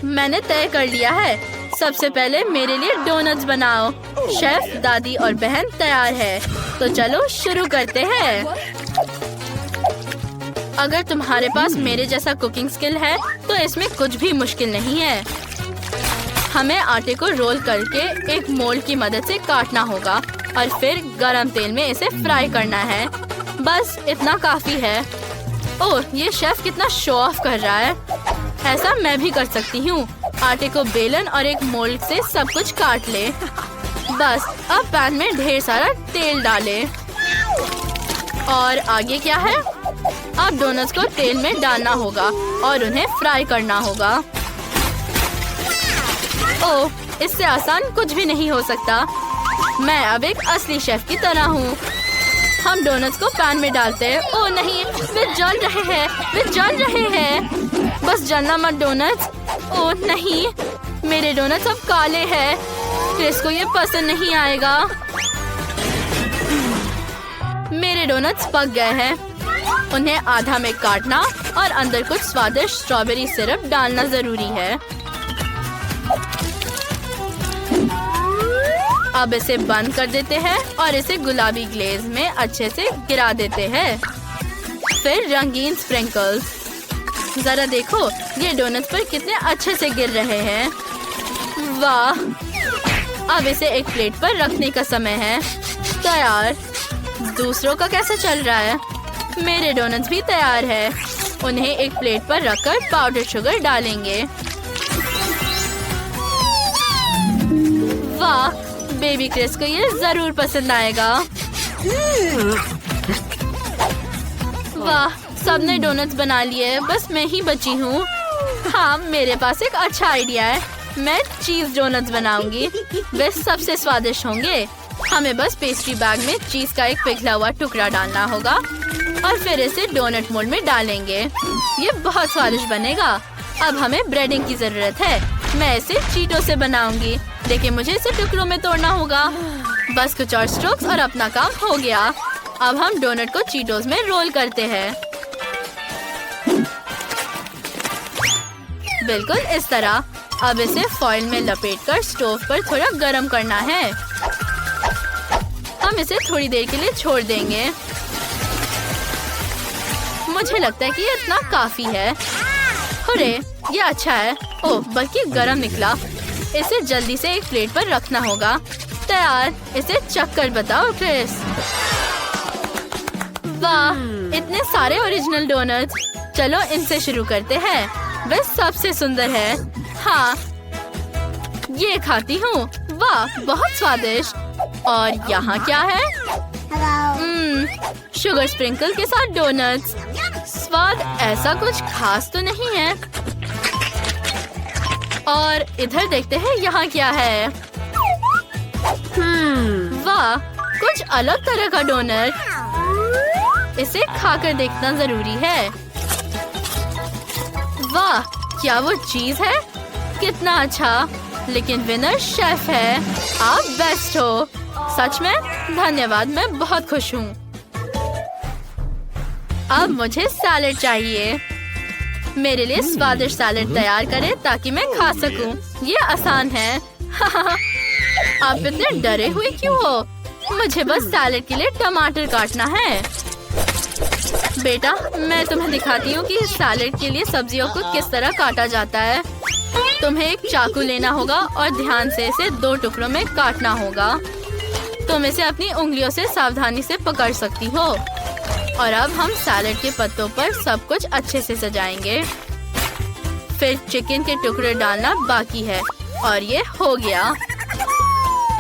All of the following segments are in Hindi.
मैंने तय कर लिया है। सबसे पहले मेरे लिए डोनट्स बनाओ। शेफ, दादी और बहन तैयार है, तो चलो शुरू करते हैं। अगर तुम्हारे पास मेरे जैसा कुकिंग स्किल है तो इसमें कुछ भी मुश्किल नहीं है। हमें आटे को रोल करके एक मोल्ड की मदद से काटना होगा और फिर गरम तेल में इसे फ्राई करना है। बस इतना काफी है। ओह, ये शेफ कितना शो ऑफ कर रहा है। ऐसा मैं भी कर सकती हूँ। आटे को बेलन और एक मोल्ड से सब कुछ काट ले। बस अब पैन में ढेर सारा तेल डालें। और आगे क्या है? अब डोनट्स को तेल में डालना होगा और उन्हें फ्राई करना होगा। ओह, इससे आसान कुछ भी नहीं हो सकता। मैं अब एक असली शेफ की तरह हूँ। हम डोनट्स को पैन में डालते हैं। ओह नहीं, वे जल रहे हैं, वे जल रहे हैं। बस जलना मत डोनट्स। ओह नहीं, मेरे डोनट्स अब काले हैं। क्रिस को ये पसंद नहीं आएगा। मेरे डोनट्स पक गए हैं। उन्हें आधा में काटना और अंदर कुछ स्वादिष्ट स्ट्रॉबेरी सिरप डालना जरूरी है। अब इसे बंद कर देते हैं और इसे गुलाबी ग्लेज में अच्छे से गिरा देते हैं। फिर रंगीन स्प्रिंकल्स। जरा देखो ये डोनट्स पर कितने अच्छे से गिर रहे हैं। वाह! अब इसे एक प्लेट पर रखने का समय है। तैयार। दूसरों का कैसा चल रहा है? मेरे डोनट्स भी तैयार है। उन्हें एक प्लेट पर रखकर पाउडर शुगर डालेंगे। वाह! बेबी क्रिस को ये जरूर पसंद आएगा। वाह! सबने डोनट्स बना लिए, बस मैं ही बची हूँ। हाँ, मेरे पास एक अच्छा आइडिया है। मैं चीज डोनट्स बनाऊंगी। वे सबसे स्वादिष्ट होंगे। हमें बस पेस्ट्री बैग में चीज का एक पिघला हुआ टुकड़ा डालना होगा और फिर इसे डोनट मोल्ड में डालेंगे। ये बहुत स्वादिष्ट बनेगा। अब हमें ब्रेडिंग की जरूरत है। मैं इसे चीटों से बनाऊंगी, लेकिन मुझे इसे टुकड़ों में तोड़ना होगा। बस कुछ और स्ट्रोक्स और अपना काम हो गया। अब हम डोनट को चीटोस में रोल करते हैं। बिल्कुल इस तरह। अब इसे फॉइल में लपेटकर स्टोव पर थोड़ा गरम करना है। हम इसे थोड़ी देर के लिए छोड़ देंगे। मुझे लगता है कि ये इतना काफी है। हुर्रे, ये अच्छा है। ओह, बल्कि गरम निकला। इसे जल्दी से एक प्लेट पर रखना होगा। तैयार। इसे चख कर बताओ क्रिस। वाह, इतने सारे ओरिजिनल डोनट्स। चलो इनसे शुरू करते हैं। वे सबसे सुंदर है। हाँ, ये खाती हूँ। वाह, बहुत स्वादिष्ट। और यहाँ क्या है? शुगर स्प्रिंकल के साथ डोनट्स। स्वाद ऐसा कुछ खास तो नहीं है। और इधर देखते हैं यहाँ क्या है। वाह, कुछ अलग तरह का डोनट। इसे खाकर देखना जरूरी है। वाह, क्या वो चीज है? कितना अच्छा। लेकिन विनर शेफ है। आप बेस्ट हो। सच में धन्यवाद, मैं बहुत खुश हूँ। अब मुझे सैलेड चाहिए। मेरे लिए स्वादिष्ट सैलेड तैयार करें ताकि मैं खा सकूं। ये आसान है। आप इतने डरे हुए क्यों हो? मुझे बस सैलेड के लिए टमाटर काटना है। बेटा, मैं तुम्हें दिखाती हूँ कि सैलेड के लिए सब्जियों को किस तरह काटा जाता है। तुम्हें एक चाकू लेना होगा और ध्यान से इसे 2 टुकड़ों में काटना होगा। तुम इसे अपनी उंगलियों से सावधानी से पकड़ सकती हो। और अब हम सैलेड के पत्तों पर सब कुछ अच्छे से सजाएंगे। फिर चिकन के टुकड़े डालना बाकी है। और ये हो गया।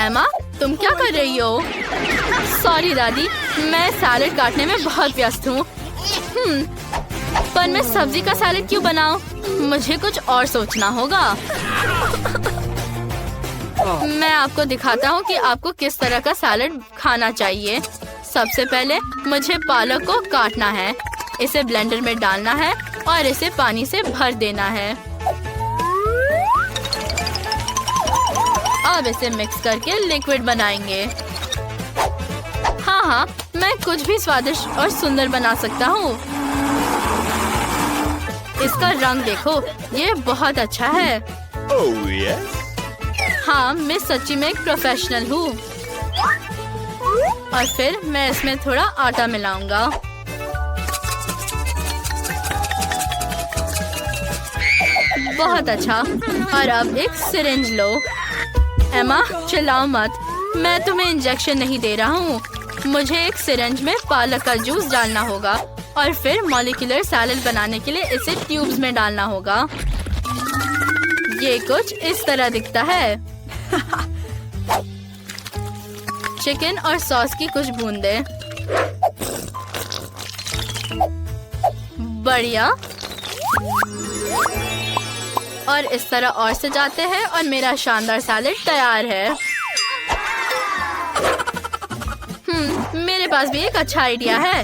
एमा, तुम क्या कर रही हो? सॉरी दादी, मैं सैलेड काटने में बहुत व्यस्त हूँ। पर मैं सब्जी का सैलेड क्यों बनाऊं? मुझे कुछ और सोचना होगा। मैं आपको दिखाता हूँ कि आपको किस तरह का सैलेड खाना चाहिए। सबसे पहले मुझे पालक को काटना है। इसे ब्लेंडर में डालना है और इसे पानी से भर देना है। अब इसे मिक्स करके लिक्विड बनाएंगे। हाँ, मैं कुछ भी स्वादिष्ट और सुंदर बना सकता हूँ। इसका रंग देखो, ये बहुत अच्छा है। हाँ, मैं सच्ची में एक प्रोफेशनल हूँ। और फिर मैं इसमें थोड़ा आटा मिलाऊंगा। बहुत अच्छा। और अब एक सिरिंज लो। एमा, चिल्लाओ मत, मैं तुम्हें इंजेक्शन नहीं दे रहा हूँ। मुझे एक सिरिंज में पालक का जूस डालना होगा और फिर मॉलिक्यूलर सैलेड बनाने के लिए इसे ट्यूब्स में डालना होगा। ये कुछ इस तरह दिखता है। चिकन और सॉस की कुछ बूंदें। बढ़िया। और इस तरह और सजाते हैं और मेरा शानदार सैलेड तैयार है। मेरे पास भी एक अच्छा आइडिया है।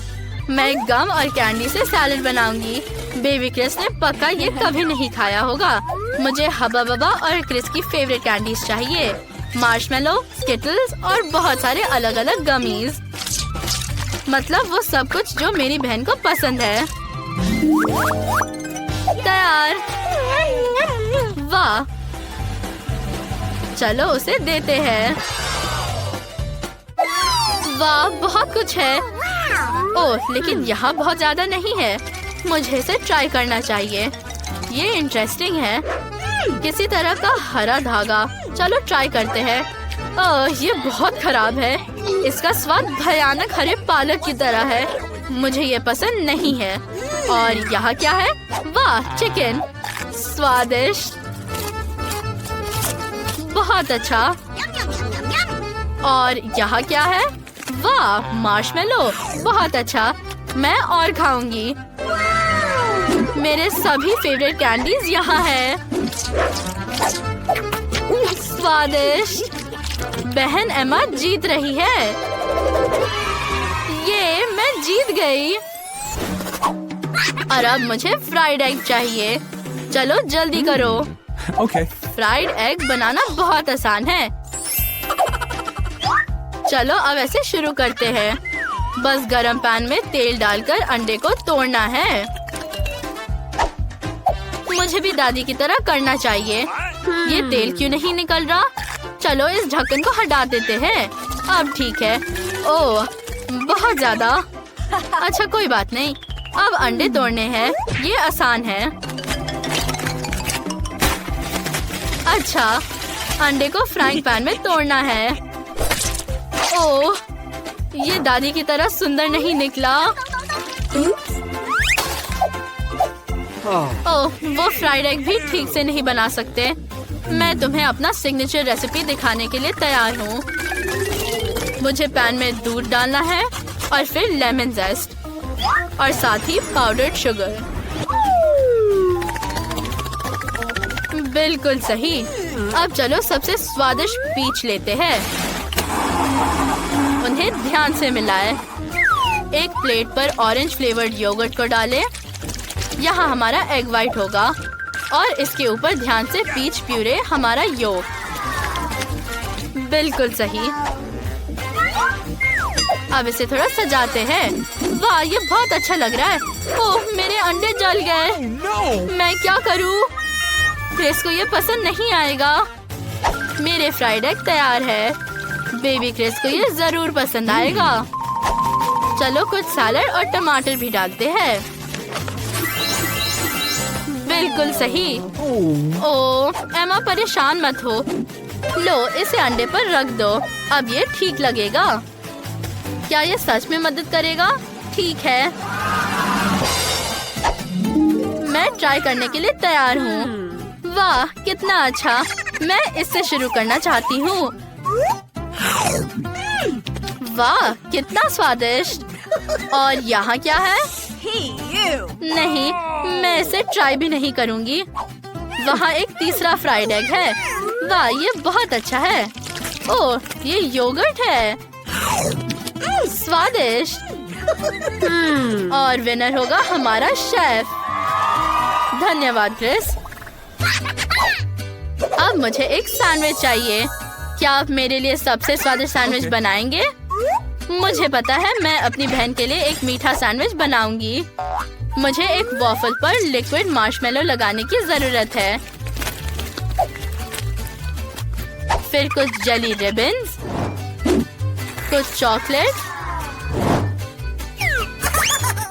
मैं गम और कैंडी से सैलेड बनाऊंगी। बेबी क्रिस ने पक्का ये कभी नहीं खाया होगा। मुझे हब्बा बब्बा और क्रिस की फेवरेट कैंडीज चाहिए। मार्शमेलो, स्किटल्स और बहुत सारे अलग अलग गमीज। मतलब वो सब कुछ जो मेरी बहन को पसंद है। तैयार। वाह, चलो उसे देते हैं। वाह, बहुत कुछ है। ओह, लेकिन यहाँ बहुत ज्यादा नहीं है। मुझे इसे ट्राई करना चाहिए। ये इंटरेस्टिंग है। किसी तरह का हरा धागा। चलो ट्राई करते हैं। ओह, ये बहुत खराब है। इसका स्वाद भयानक हरे पालक की तरह है। मुझे ये पसंद नहीं है। और यहाँ क्या है? वाह, चिकन। स्वादिष्ट। बहुत अच्छा। और यहाँ क्या है? वाह, मार्शमेलो। बहुत अच्छा। मैं और खाऊंगी। मेरे सभी फेवरेट कैंडीज यहाँ है। स्वादिष्ट। बहन एमा जीत रही है। ये मैं जीत गई। और अब मुझे फ्राइड एग चाहिए। चलो जल्दी करो। Okay. फ्राइड एग बनाना बहुत आसान है। चलो अब ऐसे शुरू करते हैं। बस गरम पैन में तेल डालकर अंडे को तोड़ना है। मुझे भी दादी की तरह करना चाहिए। ये तेल क्यों नहीं निकल रहा? चलो इस ढक्कन को हटा देते हैं। अब ठीक है। ओह, बहुत ज्यादा। अच्छा, कोई बात नहीं। अब अंडे तोड़ने हैं। ये आसान है। अच्छा, अंडे को फ्राइंग पैन में तोड़ना है। ओह, ये दादी की तरह सुंदर नहीं निकला। ओह, वो फ्राइड एग भी ठीक से नहीं बना सकते। मैं तुम्हें अपना सिग्नेचर रेसिपी दिखाने के लिए तैयार हूँ। मुझे पैन में दूध डालना है और फिर लेमन जेस्ट और साथ ही पाउडर्ड शुगर। बिल्कुल सही। अब चलो सबसे स्वादिष्ट पीच लेते हैं। उन्हें ध्यान से मिलाएं। एक प्लेट पर ऑरेंज फ्लेवर्ड योगर्ट को डालें। यहाँ हमारा एग वाइट होगा और इसके ऊपर ध्यान से पीच प्यूरे हमारा योग। बिल्कुल सही। अब इसे थोड़ा सजाते हैं। वाह, ये बहुत अच्छा लग रहा है। ओह, मेरे अंडे जल गए। मैं क्या करूँ? क्रिस को ये पसंद नहीं आएगा। मेरे फ्राइड एग तैयार है। बेबी क्रिस को ये जरूर पसंद आएगा। चलो कुछ सैलेड और टमाटर भी डालते हैं। बिल्कुल सही। ओह, एमा परेशान मत हो। लो, इसे अंडे पर रख दो। अब ये ठीक लगेगा। क्या ये सच में मदद करेगा? ठीक है। मैं ट्राई करने के लिए तैयार हूँ। वाह, कितना अच्छा। मैं इससे शुरू करना चाहती हूँ। वाह, कितना स्वादिष्ट। और यहाँ क्या है? नहीं, मैं इसे ट्राई भी नहीं करूँगी। वहाँ एक तीसरा फ्राइड एग है। वाह, ये बहुत अच्छा है। ओह, ये योगर्ट है। स्वादिष्ट। और विनर होगा हमारा शेफ। धन्यवाद क्रिस। अब मुझे एक सैंडविच चाहिए। क्या आप मेरे लिए सबसे स्वादिष्ट सैंडविच बनाएंगे? मुझे पता है, मैं अपनी बहन के लिए एक मीठा सैंडविच बनाऊंगी। मुझे एक वॉफल पर लिक्विड मार्शमेलो लगाने की जरूरत है। फिर कुछ जेली रिबन्स, कुछ चॉकलेट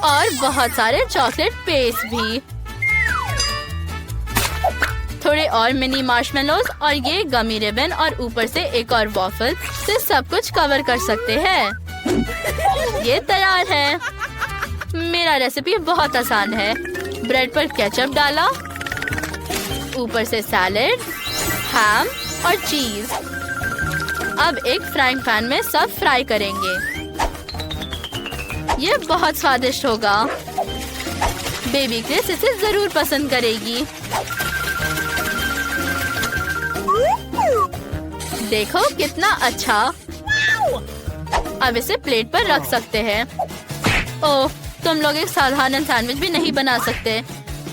और बहुत सारे चॉकलेट पेस्ट भी। थोड़े और मिनी मार्शमेलोज और ये गमी रिबन और ऊपर से एक और वॉफल से सब कुछ कवर कर सकते हैं। ये तैयार है। मेरा रेसिपी बहुत आसान है। ब्रेड पर केचप डाला, ऊपर से सैलेड, हैम और चीज। अब एक फ्राइंग पैन में सब फ्राई करेंगे। ये बहुत स्वादिष्ट होगा। बेबी क्रिस इसे जरूर पसंद करेगी। देखो कितना अच्छा। अब इसे प्लेट पर रख सकते हैं। ओह, तुम लोग एक साधारण सैंडविच भी नहीं बना सकते।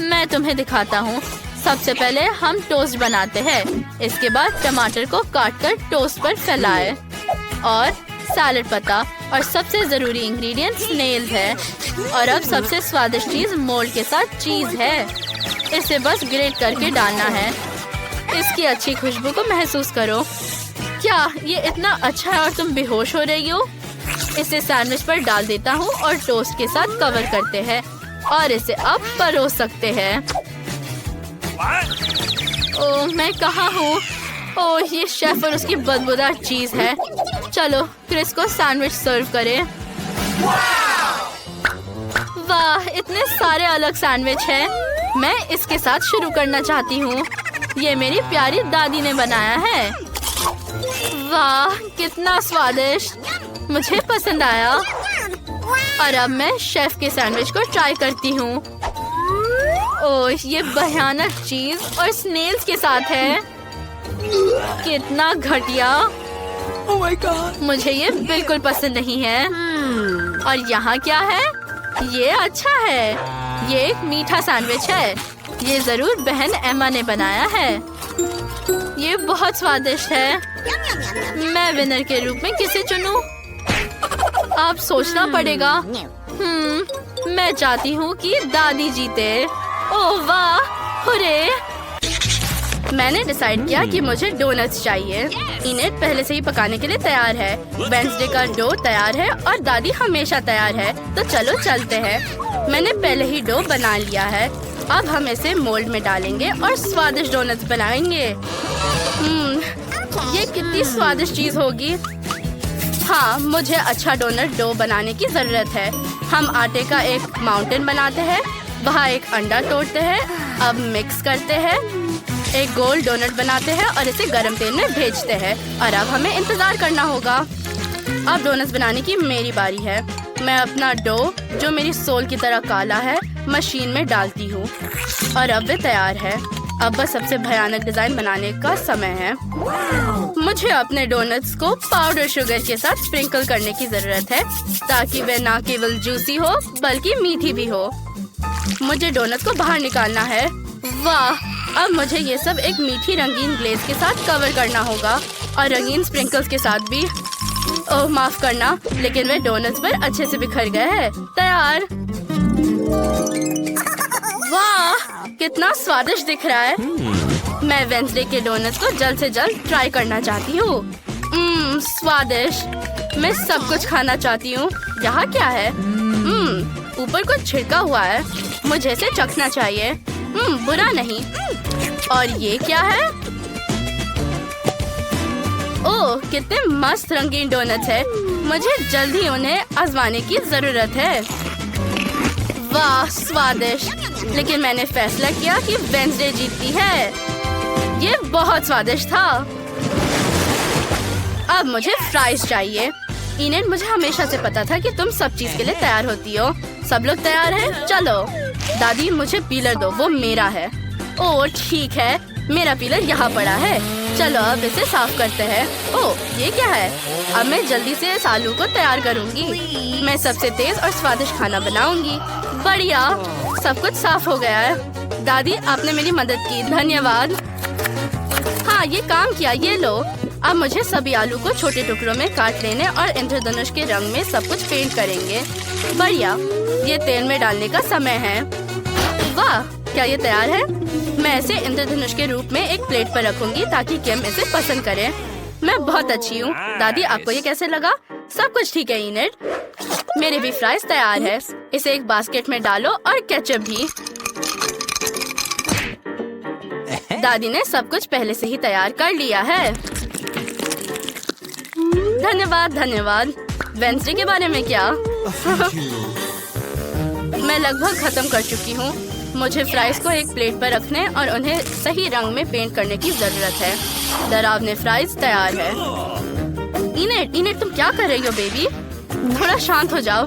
मैं तुम्हें दिखाता हूँ। सबसे पहले हम टोस्ट बनाते हैं। इसके बाद टमाटर को काटकर टोस्ट पर फैलाए और सैलेड पत्ता और सबसे जरूरी इंग्रेडिएंट स्नेल्स है। और अब सबसे स्वादिष्ट चीज मोल्ड के साथ चीज है। इसे बस ग्रेट करके डालना है। इसकी अच्छी खुशबू को महसूस करो। क्या ये इतना अच्छा है और तुम बेहोश हो रही हो? इसे सैंडविच पर डाल देता हूँ और टोस्ट के साथ कवर करते हैं और इसे अब परोस सकते हैं। ओह, मैं कहाँ हूँ? ओह, ये शेफ और उसकी बदबूदार चीज है। चलो क्रिस को सैंडविच सर्व करें। वाह, इतने सारे अलग सैंडविच हैं। मैं इसके साथ शुरू करना चाहती हूँ। ये मेरी प्यारी दादी ने बनाया है। वाह, कितना स्वादिष्ट। मुझे पसंद आया। और अब मैं शेफ के सैंडविच को ट्राई करती हूँ। ओह, ये भयानक चीज और स्नेल्स के साथ है। कितना घटिया। Oh my God! मुझे ये बिल्कुल पसंद नहीं है। और यहाँ क्या है? ये अच्छा है। ये एक मीठा सैंडविच है। ये जरूर बहन एमा ने बनाया है। ये बहुत स्वादिष्ट है। मैं विनर के रूप में किसे चुनूं? आप सोचना पड़ेगा। मैं चाहती हूँ कि दादी जीते। ओह वाह, हुर्रे! मैंने डिसाइड किया कि मुझे डोनट्स चाहिए। इन्हें पहले से ही पकाने के लिए तैयार है। वेडनेसडे का डो तैयार है और दादी हमेशा तैयार है। तो चलो चलते हैं। मैंने पहले ही डो बना लिया है। अब हम इसे मोल्ड में डालेंगे और स्वादिष्ट डोनट्स बनाएंगे। ये कितनी स्वादिष्ट चीज होगी। हाँ, मुझे अच्छा डोनट डो बनाने की जरूरत है। हम आटे का एक माउंटेन बनाते हैं, वहाँ एक अंडा तोड़ते हैं। अब मिक्स करते हैं, एक गोल डोनट बनाते हैं और इसे गरम तेल में भेजते हैं। और अब हमें इंतजार करना होगा। अब डोनट्स बनाने की मेरी बारी है। मैं अपना डो, जो मेरी सोल की तरह काला है, मशीन में डालती हूँ और अब वे तैयार है। अब बस सबसे भयानक डिजाइन बनाने का समय है। मुझे अपने डोनट्स को पाउडर शुगर के साथ स्प्रिंकल करने की जरूरत है ताकि वे ना केवल जूसी हो बल्कि मीठी भी हो। मुझे डोनट्स को बाहर निकालना है। वाह, अब मुझे ये सब एक मीठी रंगीन ग्लेज के साथ कवर करना होगा और रंगीन स्प्रिंकल्स के साथ भी। ओह, माफ करना, लेकिन वे डोनट्स पर अच्छे से बिखर गए हैं। तैयार। वाह, कितना स्वादिष्ट दिख रहा है। मैं वेडनेसडे के डोनट्स को जल्द से जल्द ट्राई करना चाहती हूँ। स्वादिष्ट। मैं सब कुछ खाना चाहती हूँ। यहाँ क्या है? ऊपर कुछ छिड़का हुआ है। मुझे इसे चखना चाहिए। बुरा नहीं। और ये क्या है? ओह, कितने मस्त रंगीन डोनट्स है। मुझे जल्द ही उन्हें आजमाने की जरूरत है। वाह, स्वादिष्ट। लेकिन मैंने फैसला किया कि वेडनेसडे जीतती है। ये बहुत स्वादिष्ट था। अब मुझे फ्राइज चाहिए। इनेट, मुझे हमेशा से पता था कि तुम सब चीज के लिए तैयार होती हो। सब लोग तैयार हैं? चलो। दादी, मुझे पीलर दो, वो मेरा है। ओह ठीक है, मेरा पीलर यहाँ पड़ा है। चलो अब इसे साफ करते हैं। ओह, ये क्या है? अब मैं जल्दी से इस आलू को तैयार करूँगी। मैं सबसे तेज और स्वादिष्ट खाना बनाऊंगी। बढ़िया, सब कुछ साफ हो गया है। दादी, आपने मेरी मदद की, धन्यवाद। हाँ, ये काम किया। ये लो। अब मुझे सभी आलू को छोटे टुकड़ों में काट लेने और इंद्रधनुष के रंग में सब कुछ पेंट करेंगे। बढ़िया। ये तेल में डालने का समय है। वाह, क्या ये तैयार है? मैं इसे इंद्रधनुष के रूप में एक प्लेट पर रखूंगी ताकि किम इसे पसंद करे। मैं बहुत अच्छी हूँ। दादी, आपको ये कैसे लगा? सब कुछ ठीक है इनेट। मेरे भी फ्राइज तैयार है। इसे एक बास्केट में डालो और केचप भी। दादी ने सब कुछ पहले से ही तैयार कर लिया है। धन्यवाद धन्यवाद। वेंसडे के बारे में क्या? मैं लगभग खत्म कर चुकी हूँ। मुझे फ्राइज को एक प्लेट पर रखने और उन्हें सही रंग में पेंट करने की जरूरत है। डरावने फ्राइज तैयार है। इनेट, तुम क्या कर रही हो बेबी? थोड़ा शांत हो जाओ।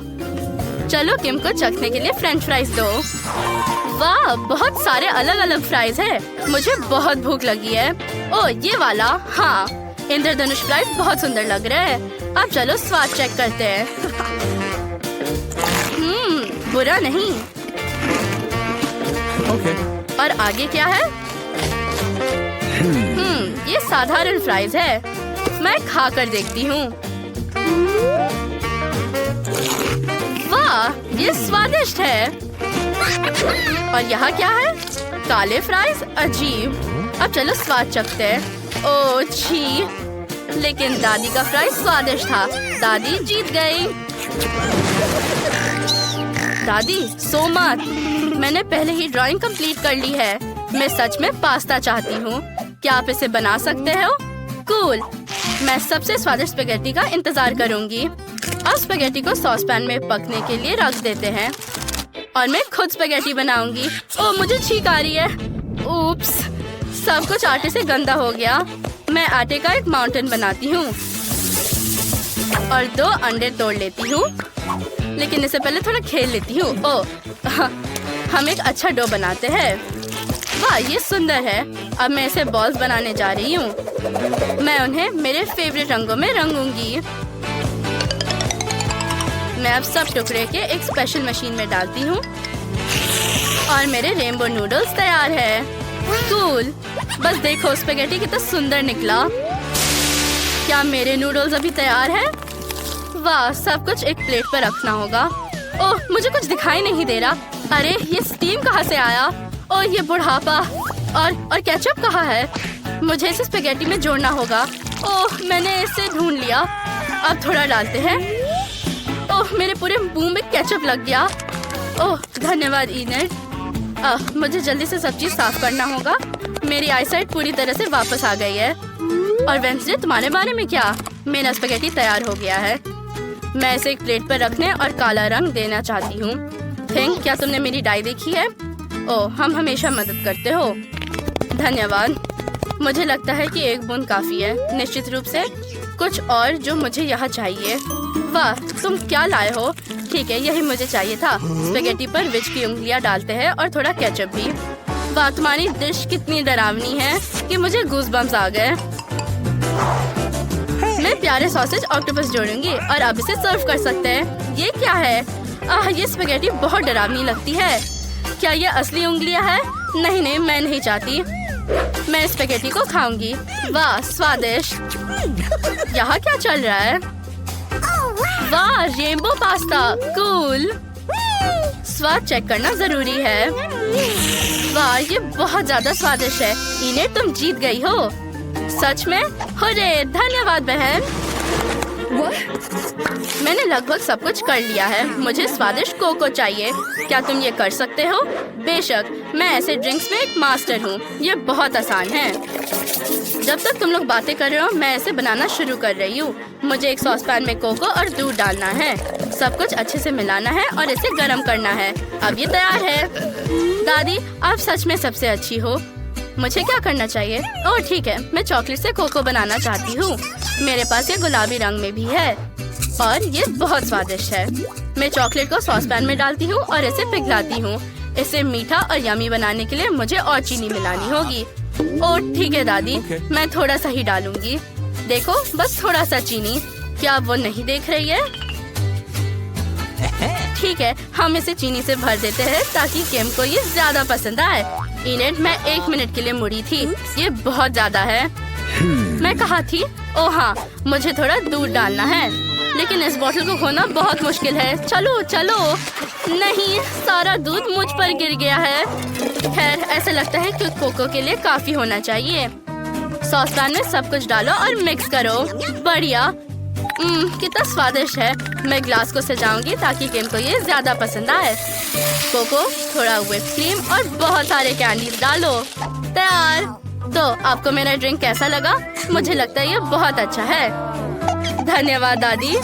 चलो किम को चखने के लिए फ्रेंच फ्राइज दो। वाह, बहुत सारे अलग अलग फ्राइज है। मुझे बहुत भूख लगी है। ओह, ये वाला। हाँ, इंद्रधनुष फ्राइज बहुत सुंदर लग रहा है। अब चलो स्वाद चेक करते हैं। बुरा नहीं। और आगे क्या है? ये साधारण फ्राइज है। मैं खा कर देखती हूँ। वाह, ये स्वादिष्ट है। और यहाँ क्या है? काले फ्राइज, अजीब। अब चलो स्वाद चखते हैं। ओह छी, लेकिन दादी का फ्राइज स्वादिष्ट था। दादी जीत गई। दादी, सो मत। मैंने पहले ही ड्राइंग कंप्लीट कर ली है। मैं सच में पास्ता चाहती हूँ। क्या आप इसे बना सकते हो? कूल। मैं सबसे स्वादिष्ट स्पेगेटी का इंतजार करूंगी। अब स्पेगेटी को सॉस पैन में पकने के लिए रख देते हैं और मैं खुद स्पेगेटी बनाऊंगी। ओह, मुझे छींक आ रही है। उप्स, सब कुछ आटे से गंदा हो गया। मैं आटे का एक माउंटेन बनाती हूँ और 2 अंडे तोड़ लेती हूँ। लेकिन इससे पहले थोड़ा खेल लेती हूँ। ओह, हम एक अच्छा डो बनाते हैं। वाह, ये सुंदर है। अब मैं इसे बॉल्स बनाने जा रही हूँ। मैं उन्हें मेरे फेवरेट रंगों में रंगूंगी। मैं अब सब टुकड़े के एक स्पेशल मशीन में डालती हूँ और मेरे रेनबो नूडल्स तैयार है। कूल। बस देखो, स्पेगेटी कितना सुंदर निकला। क्या मेरे नूडल्स अभी तैयार है? वाह, सब कुछ एक प्लेट पर रखना होगा। ओह, मुझे कुछ दिखाई नहीं दे रहा। अरे, ये स्टीम कहाँ से आया? ओह, ये बुढ़ापा। और केचप कहाँ है? मुझे इसे स्पेगेटी में जोड़ना होगा। ओह, मैंने इसे ढूंढ लिया। अब थोड़ा डालते हैं। ओह, मेरे पूरे मुंह में केचप लग गया। ओह, धन्यवाद इनेट। मुझे जल्दी से सब चीज साफ करना होगा। मेरी आईसाइट पूरी तरह से वापस आ गई है। और वेंसडे, तुम्हारे बारे में क्या? मेरा स्पेगेटी तैयार हो गया है। मैं इसे एक प्लेट पर रखने और काला रंग देना चाहती हूँ। थिंक, क्या तुमने मेरी डाई देखी है? ओह, हम हमेशा मदद करते हो। धन्यवाद। मुझे लगता है कि एक बूंद काफी है। निश्चित रूप से कुछ और जो मुझे यहाँ चाहिए। वाह, तुम क्या लाए हो? ठीक है, यही मुझे चाहिए था। स्पेगेटी पर विच की उंगलियाँ डालते हैं और थोड़ा केचप भी। वाह, तुम्हारी डिश कितनी डरावनी है कि मुझे गूज़बम्स आ गए। मैं प्यारे सॉसेज ऑक्टोपस जोड़ूंगी और अब इसे सर्व कर सकते हैं। ये क्या है? ये स्पेगेटी बहुत डरावनी लगती है। क्या ये असली उंगलियां है? नहीं नहीं, मैं नहीं चाहती। मैं स्पेगेटी को खाऊंगी। वाह, स्वादिष्ट। यहाँ क्या चल रहा है? वाह, रेनबो पास्ता। कूल। स्वाद चेक करना जरूरी है। वाह, ये बहुत ज्यादा स्वादिष्ट है। इन्हें तुम जीत गई हो। सच में? हुर्रे, धन्यवाद बहन। मैंने लगभग सब कुछ कर लिया है। मुझे स्वादिष्ट कोको चाहिए। क्या तुम ये कर सकते हो? बेशक, मैं ऐसे ड्रिंक्स में एक मास्टर हूँ। ये बहुत आसान है। जब तक तुम लोग बातें कर रहे हो, मैं इसे बनाना शुरू कर रही हूँ। मुझे एक सॉस पैन में कोको और दूध डालना है। सब कुछ अच्छे से मिलाना है और इसे गर्म करना है। अब ये तैयार है। दादी, आप सच में सबसे अच्छी हो। मुझे क्या करना चाहिए? ओह ठीक है, मैं चॉकलेट से कोको बनाना चाहती हूँ। मेरे पास ये गुलाबी रंग में भी है और ये बहुत स्वादिष्ट है। मैं चॉकलेट को सॉस पैन में डालती हूँ और इसे पिघलाती हूँ। इसे मीठा और यमी बनाने के लिए मुझे और चीनी मिलानी होगी। ओह ठीक है दादी, मैं थोड़ा सा ही डालूंगी। देखो, बस थोड़ा सा चीनी। क्या आप वो नहीं देख रही है? ठीक है, हम इसे चीनी से भर देते हैं ताकि किम को ये ज्यादा पसंद आए। इनेट, मैं 1 मिनट के लिए मुड़ी थी। ये बहुत ज्यादा है। मैं कहाँ थी? ओह हाँ, मुझे थोड़ा दूध डालना है। लेकिन इस बोतल को खोना बहुत मुश्किल है। चलो चलो। नहीं, सारा दूध मुझ पर गिर गया है। खैर, ऐसा लगता है कि कोको के लिए काफी होना चाहिए। सॉसपैन में सब कुछ डालो और मिक्स करो। बढ़िया। कितना स्वादिष्ट है। मैं ग्लास को सजाऊंगी ताकि किम को ये ज्यादा पसंद आए। कोको, थोड़ा व्हिप क्रीम और बहुत सारे कैंडीज डालो। तैयार। तो आपको मेरा ड्रिंक कैसा लगा? मुझे लगता है ये बहुत अच्छा है। धन्यवाद दादी।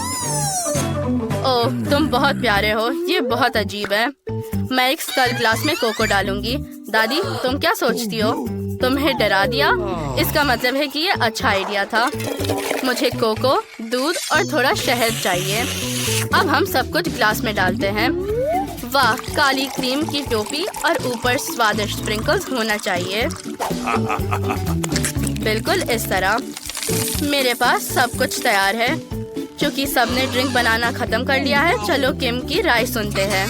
ओह, तुम बहुत प्यारे हो। ये बहुत अजीब है। मैं एक स्कल ग्लास में कोको डालूंगी। दादी, तुम क्या सोचती हो? तुम्हें डरा दिया? इसका मतलब है कि ये अच्छा आइडिया था। मुझे कोको, दूध और थोड़ा शहद चाहिए। अब हम सब कुछ ग्लास में डालते हैं। वाह, काली क्रीम की टोपी और ऊपर स्वादिष्ट स्प्रिंकल्स होना चाहिए। बिल्कुल इस तरह। मेरे पास सब कुछ तैयार है। क्योंकि सबने ड्रिंक बनाना खत्म कर लिया है, चलो किम की राय सुनते हैं।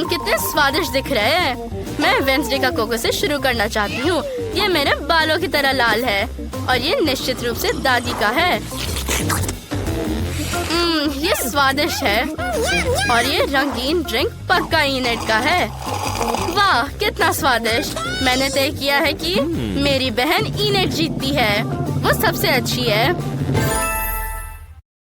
कितने स्वादिष्ट दिख रहे हैं। मैं वेंसडे का कोको से शुरू करना चाहती हूँ। ये मेरे बालों की तरह लाल है और ये निश्चित रूप से दादी का है। ये स्वादिष्ट है और ये रंगीन ड्रिंक पक्का इनेट का है। वाह, कितना स्वादिष्ट। मैंने तय किया है कि मेरी बहन इनेट जीतती है। वो सबसे अच्छी है।